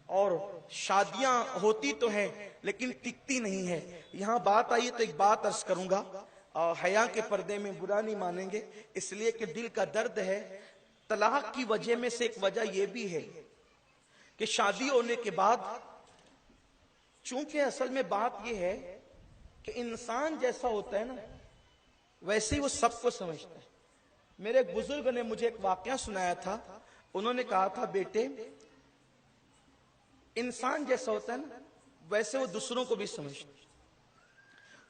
اور شادیاں ہوتی تو ہیں لیکن ٹکتی نہیں ہے. یہاں بات آئی تو ایک بات عرض کروں گا, حیا کے پردے میں برا نہیں مانیں گے, اس لیے کہ دل کا درد ہے. طلاق کی وجہ میں سے ایک وجہ یہ بھی ہے کہ شادی ہونے کے بعد, چونکہ اصل میں بات یہ ہے کہ انسان جیسا ہوتا ہے نا ویسے ہی وہ سب کو سمجھتا ہے. میرے ایک بزرگ نے مجھے ایک واقعہ سنایا تھا. انہوں نے کہا تھا, بیٹے انسان جیسا ہوتا ہے نا ویسے وہ دوسروں کو بھی سمجھتا ہے.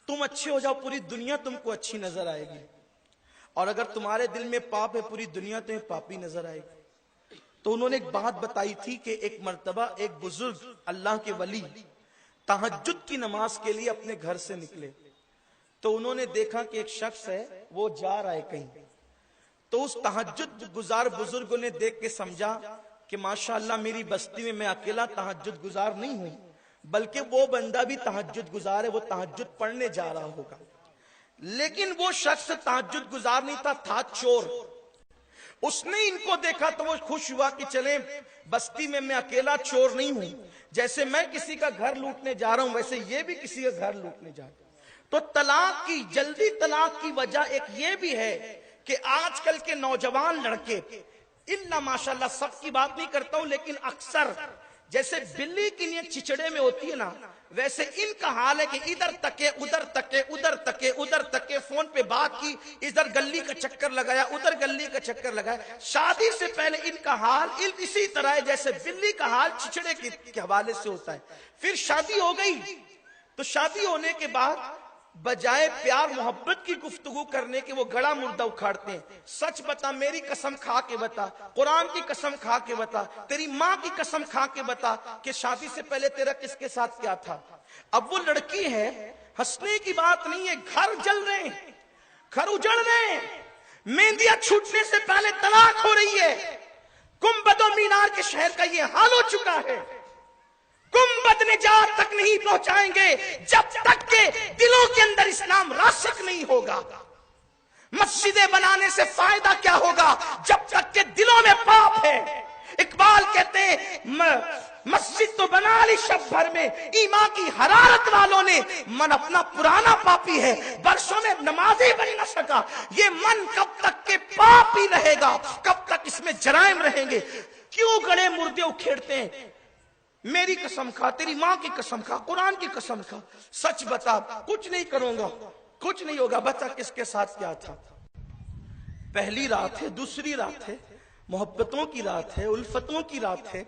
تم اچھے ہو جاؤ پوری دنیا تم کو اچھی نظر آئے گی, اور اگر تمہارے دل میں پاپ ہے پوری دنیا تمہیں پاپی نظر آئے گی. تو انہوں نے ایک بات بتائی تھی کہ ایک مرتبہ ایک بزرگ اللہ کے ولی تہجد کی نماز کے لیے اپنے گھر سے نکلے. تو انہوں نے دیکھا کہ ایک شخص ہے وہ جا رہا ہے کہیں. تو اس تہجد گزار بزرگ نے دیکھ کے سمجھا کہ ماشاءاللہ میری بستی میں اکیلا تہجد گزار نہیں ہوں, بلکہ وہ بندہ بھی تہجد گزار ہے, وہ تہجد پڑھنے جا رہا ہوگا. لیکن وہ شخص تہجد گزار نہیں تھا, تھا چور. اس نے ان کو دیکھا تو وہ خوش ہوا کہ چلیں بستی میں اکیلا چور نہیں ہوں, جیسے میں کسی کا گھر لوٹنے جا رہا ہوں ویسے یہ بھی کسی کا گھر لوٹنے جا رہا ہوں. تو طلاق کی, جلدی طلاق کی وجہ ایک یہ بھی ہے کہ آج کل کے نوجوان لڑکے, الا ماشاءاللہ سب کی بات نہیں کرتا ہوں لیکن اکثر جیسے بلی کی نیت چچڑے میں ہوتی ہے نا, ویسے ان کا حال ہے کہ ادھر تکے ادھر تکے ادھر تکے ادھر تکے, فون پہ بات کی, ادھر گلی کا چکر لگایا ادھر گلی کا چکر لگایا. شادی سے پہلے ان کا حال اسی طرح ہے جیسے بلی کا حال چچڑے کے حوالے سے ہوتا ہے. پھر شادی ہو گئی تو شادی ہونے کے بعد بجائے پیار محبت کی گفتگو کرنے کے وہ گڑا مردہ اکھاڑتے ہیں. سچ بتا, میری قسم کھا کے بتا, قرآن کی قسم کھا کے بتا, تیری ماں کی قسم کھا کے بتا کہ شادی سے پہلے تیرا کس کے ساتھ کیا تھا. اب وہ لڑکی ہے, ہنسنے کی بات نہیں ہے, گھر جل رہے ہیں, گھر اجڑ رہے ہیں, مہندیاں چھوٹنے سے پہلے طلاق ہو رہی ہے. گنبد و مینار کے شہر کا یہ حال ہو چکا ہے. گنبد نجات تک نہیں پہنچائیں گے جب تک کہ دلوں کے اندر اسلام راسخ نہیں ہوگا. مسجدیں بنانے سے فائدہ کیا ہوگا جب تک کہ دلوں میں پاپ ہے. اقبال کہتے ہیں مسجد تو بنا لی شب بھر میں, ایمان کی حرارت والوں نے, من اپنا پرانا پاپی ہے, برسوں میں نمازی بن نہ سکا. یہ من کب تک کے پاپی رہے گا, کب تک اس میں جرائم رہیں گے. کیوں گڑے مردے اکھیڑتے ہیں؟ میری قسم کھا, تیری ماں کی قسم کھا, قرآن کی قسم کھا, سچ بتا, کچھ نہیں کروں گا, کچھ نہیں ہوگا. بتا کس کے ساتھ کیا تھا. پہلی رات ہے, دوسری رات ہے, محبتوں کی رات ہے, الفتوں کی رات ہے,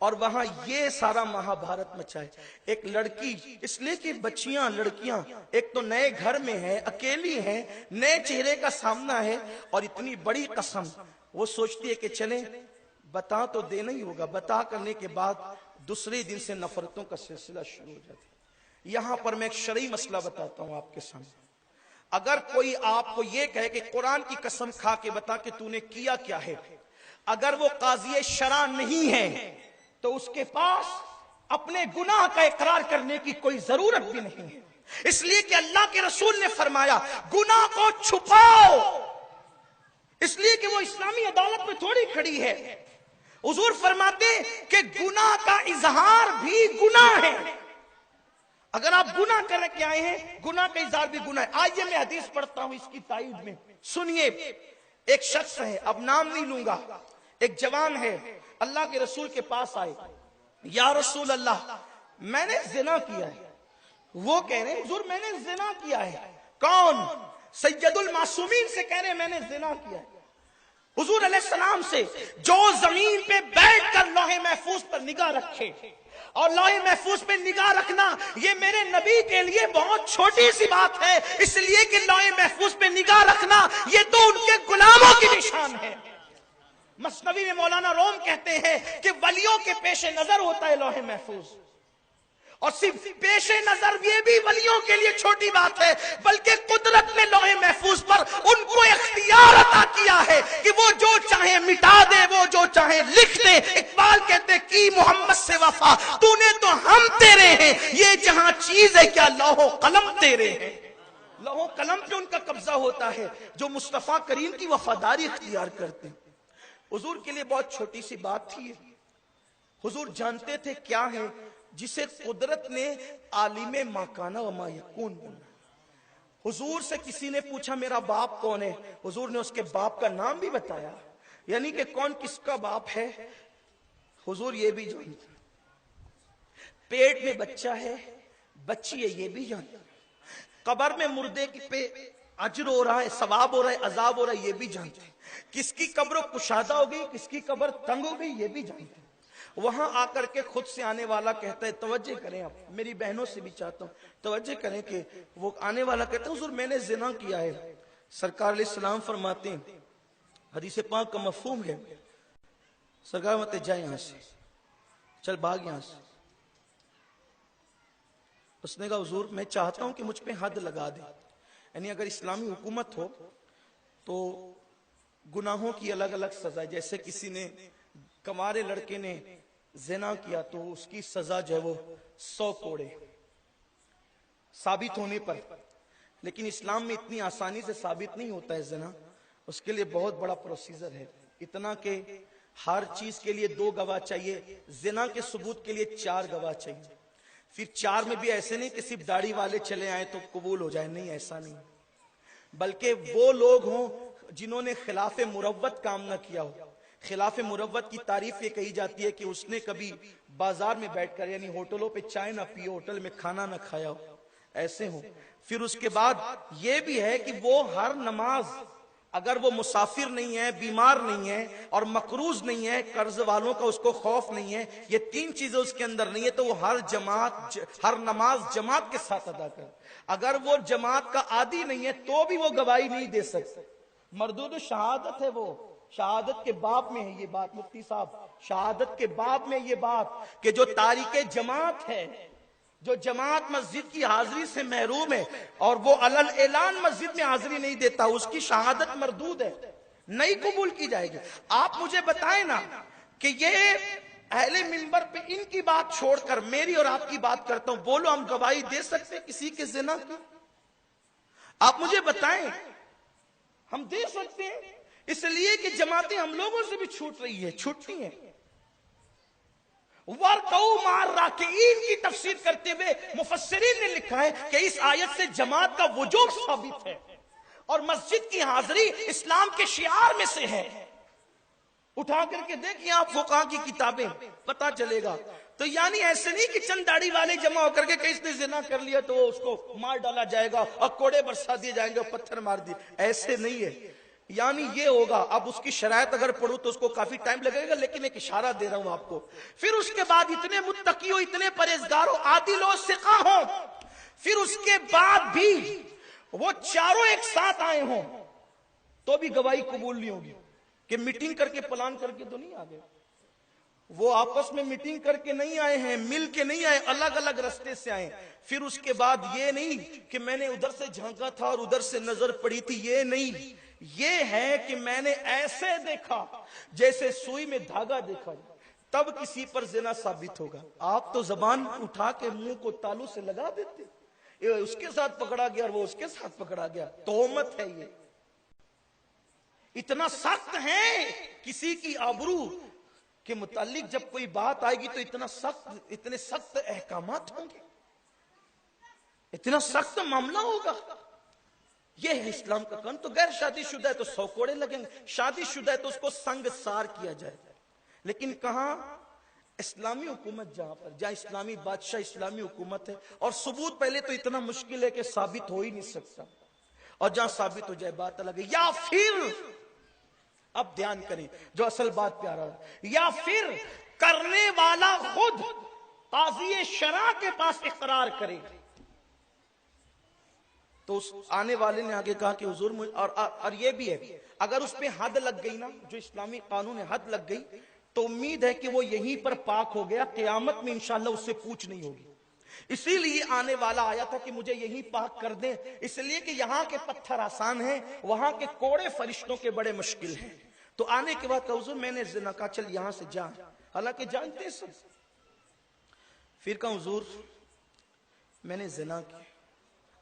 اور وہاں یہ سارا مہا بھارت مچا ہے. ایک لڑکی, اس لیے کہ بچیاں لڑکیاں ایک تو نئے گھر میں ہیں, اکیلی ہیں, نئے چہرے کا سامنا ہے, اور اتنی بڑی قسم وہ سوچتی ہے کہ چلیں بتا تو دینا ہی ہوگا. بتا کرنے کے بعد دوسرے دن سے نفرتوں کا سلسلہ شروع ہو جاتا ہے. یہاں پر میں ایک شرعی مسئلہ بتاتا ہوں آپ کے سامنے. اگر کوئی آپ کو یہ کہے کہ قرآن کی قسم کھا کے بتا کہ تو نے کیا کیا ہے, اگر وہ قاضی شرع نہیں ہے تو اس کے پاس اپنے گناہ کا اقرار کرنے کی کوئی ضرورت بھی نہیں ہے. اس لیے کہ اللہ کے رسول نے فرمایا گناہ کو چھپاؤ, اس لیے کہ وہ اسلامی عدالت میں تھوڑی کھڑی ہے. حضور فرماتے کہ گناہ کا اظہار بھی گناہ ہے. اگر آپ گناہ کر کے آئے ہیں, گناہ کا اظہار بھی گناہ ہے. آئیے میں حدیث پڑھتا ہوں اس کی تائید میں, سنیے. ایک شخص ہے, اب نام نہیں لوں گا, ایک جوان ہے, اللہ کے رسول کے پاس آئے, یا رسول اللہ میں نے زنا کیا ہے. وہ کہہ رہے ہیں حضور میں نے زنا کیا ہے. کون؟ سید المعصومین سے کہہ رہے ہیں میں نے زنا کیا ہے. حضور علیہ السلام سے, جو زمین پہ بیٹھ کر لوح محفوظ پر نگاہ رکھے, اور لوح محفوظ پہ نگاہ رکھنا یہ میرے نبی کے لیے بہت چھوٹی سی بات ہے, اس لیے کہ لوح محفوظ پہ نگاہ رکھنا یہ تو ان کے غلاموں کی نشان ہے. مثنوی میں مولانا روم کہتے ہیں کہ ولیوں کے پیش نظر ہوتا ہے لوح محفوظ, اور صرف پیش نظر یہ بھی ولیوں کے لیے چھوٹی بات ہے, بلکہ قدرت نے لوح محفوظ پر ان کو اختیار عطا کیا ہے کہ وہ جو چاہے مٹا دے, وہ جو چاہے لکھ دے. اقبال کہتے کی محمد سے وفا, تو نے تو ہم تیرے ہیں, یہ جہاں چیز ہے کیا لوح و قلم تیرے ہیں. لوح و قلم پہ ان کا قبضہ ہوتا ہے جو مصطفیٰ کریم کی وفاداری اختیار کرتے ہیں. حضور کے لیے بہت چھوٹی سی بات تھی, حضور جانتے تھے کیا ہے جسے قدرت نے عالم ما کان و ما یکون بنایا۔ حضور سے کسی نے پوچھا میرا باپ کون ہے، حضور نے اس کے باپ کا نام بھی بتایا، یعنی کہ کون کس کا باپ ہے حضور یہ بھی جانتے، پیٹ میں بچہ ہے بچی ہے یہ بھی جانتے، قبر میں مردے پہ اجر ہو رہا ہے ثواب ہو رہا ہے عذاب ہو رہا ہے یہ بھی جانتے ہیں، کس کی قبر کشادہ ہو گئی کس کی قبر تنگ ہو گئی یہ بھی جانتے ہیں۔ وہاں آ کر کے خود سے آنے والا کہتا ہے، توجہ کریں آپ، میری بہنوں سے بھی چاہتا ہوں توجہ کریں، کہ وہ آنے والا کہتا ہے حضور میں نے زنا کیا ہے، سرکار علیہ السلام فرماتے ہیں، حدیث پاک کا مفہوم ہے، سرکار فرماتے ہیں جائے یہاں سے، چل بھاگ یہاں سے۔ اس نے کہا حضور میں چاہتا ہوں کہ مجھ پہ حد لگا دیں، یعنی اگر اسلامی حکومت ہو تو گناہوں کی الگ الگ سزا، جیسے کسی نے کمارے لڑکے نے زنا کیا تو اس کی سزا جو ہے وہ 100 کوڑے ثابت ہونے پر، لیکن اسلام میں اتنی آسانی سے ثابت نہیں ہوتا ہے زنا، اس کے لیے بہت بڑا پروسیجر ہے، اتنا کہ ہر چیز کے لیے 2 گواہ چاہیے، زنا کے ثبوت کے لیے 4 گواہ چاہیے، پھر 4 میں بھی ایسے نہیں کہ صرف داڑھی والے چلے آئے تو قبول ہو جائے، نہیں ایسا نہیں، بلکہ وہ لوگ ہوں جنہوں نے خلاف مروت کام نہ کیا ہو۔ خلاف مروت کی تعریف یہ کہی جاتی ہے کہ اس نے کبھی بازار میں بیٹھ کر یعنی ہوٹلوں پہ چائے نہ پی، ہوٹل میں کھانا نہ کھایا ہو، ایسے ہوں۔ پھر اس کے بعد یہ بھی ہے کہ وہ ہر نماز، اگر وہ مسافر نہیں ہے بیمار نہیں ہے اور مقروض نہیں ہے، قرض والوں کا اس کو خوف نہیں ہے، یہ 3 چیزیں اس کے اندر نہیں ہے تو وہ ہر نماز جماعت کے ساتھ ادا کر۔ اگر وہ جماعت کا عادی نہیں ہے تو بھی وہ گواہی نہیں دے سکتے، مردود شہادت ہے، وہ شہادت کے باب میں ہے یہ بات، مفتی صاحب شہادت کے باب میں یہ بات کہ جو تارک جماعت ہے، جو جماعت مسجد کی حاضری سے محروم ہے اور وہ علل اعلان مسجد میں حاضری نہیں دیتا، اس کی شہادت مردود ہے، نہیں قبول کی جائے گی۔ آپ مجھے بتائیں نا کہ یہ اہل منبر پہ ان کی بات چھوڑ کر میری اور آپ کی بات کرتا ہوں، بولو ہم گواہی دے سکتے ہیں کسی کے زنا کی؟ آپ مجھے بتائیں ہم دے سکتے ہیں؟ اس لیے کہ جماعتیں ہم لوگوں سے بھی چھوٹ رہی ہے، چھوٹتی ہیں۔ وَرْقَوْا مَعَ الرَّاكِعِينَ کی تفسیر کرتے ہوئے مفسرین نے لکھا ہے کہ اس آیت سے جماعت کا وجوب ثابت ہے اور مسجد کی حاضری اسلام کے شعار میں سے ہے۔ اٹھا کر کے دیکھیں آپ فقہاء کی کتابیں، پتہ چلے گا۔ تو یعنی ایسے نہیں کہ چند داڑھی والے جمع ہو کر کے کہ اس نے زنا کر لیا تو اس کو مار ڈالا جائے گا اور کوڑے برسا دیے جائیں گے اور پتھر مار دیے، ایسے نہیں ہے۔ یعنی یہ ہوگا، اب اس کی شرائط اگر پڑھوں تو اس کو کافی ٹائم لگے گا، لیکن ایک اشارہ دے رہا ہوں آپ کو۔ پھر اس کے بعد اتنے متقی ہو، اتنے پرہیزگار ہو، عادل ہو، ثقہ ہو، پھر اس کے بعد بھی وہ چاروں ایک ساتھ آئے ہوں تو بھی گواہی قبول نہیں ہوگی، کہ میٹنگ کر کے پلان کر کے تو نہیں آ گئے، وہ آپس میں میٹنگ کر کے نہیں آئے ہیں، مل کے نہیں آئے، الگ الگ رستے سے آئے۔ پھر اس کے بعد یہ نہیں کہ میں نے ادھر سے جھانکا تھا اور ادھر سے نظر پڑی تھی، یہ نہیں، یہ ہے کہ میں نے ایسے دیکھا جیسے سوئی میں دھاگا دیکھا، تب کسی پر زنا ثابت ہوگا۔ آپ تو زبان اٹھا کے منہ کو تالو سے لگا دیتے، یہ اس کے ساتھ پکڑا گیا اور وہ اس کے ساتھ پکڑا گیا، تہمت ہے یہ۔ اتنا سخت ہے کسی کی آبرو کے متعلق جب کوئی بات آئے گی تو اتنے سخت احکامات ہوں گے، اتنا سخت معاملہ ہوگا۔ یہ ہے اسلام کا قانون۔ تو غیر شادی شدہ ہے تو 100 کوڑے لگیں گے، شادی شدہ ہے تو اس کو سنگ سار کیا جائے۔ لیکن کہاں؟ اسلامی حکومت جہاں اسلامی بادشاہ اسلامی حکومت ہے، اور ثبوت پہلے تو اتنا مشکل ہے کہ ثابت ہو ہی نہیں سکتا، اور جہاں ثابت ہو جائے بات الگ ہے۔ یا پھر اب دھیان کریں جو اصل بات پہ آ رہا ہے، یا پھر کرنے والا خود قاضی شرع کے پاس اقرار کرے۔ تو اس آنے والے نے آگے کہا کہ حضور اور یہ بھی ہے، اگر اس پہ حد لگ گئی نا، جو اسلامی قانون ہے حد لگ گئی تو امید ہے کہ وہ یہیں پر پاک ہو گیا، قیامت میں انشاءاللہ اس سے پوچھ نہیں ہوگی۔ اسی لیے آنے والا آیا تھا کہ مجھے یہی پاک کر دیں، اس لیے کہ یہاں کے پتھر آسان ہیں، وہاں کے کوڑے فرشتوں کے بڑے مشکل ہیں۔ تو آنے کے بعد کہا حضور میں نے زنا، کہا چل یہاں سے جا، حالانکہ جانتے سب۔ پھر کہا حضور میں نے زنا کی۔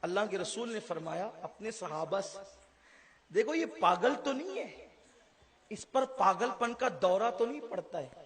اللہ کے رسول نے فرمایا اپنے صحابہ سے، دیکھو یہ پاگل تو نہیں ہے، اس پر پاگل پن کا دورہ تو نہیں پڑتا ہے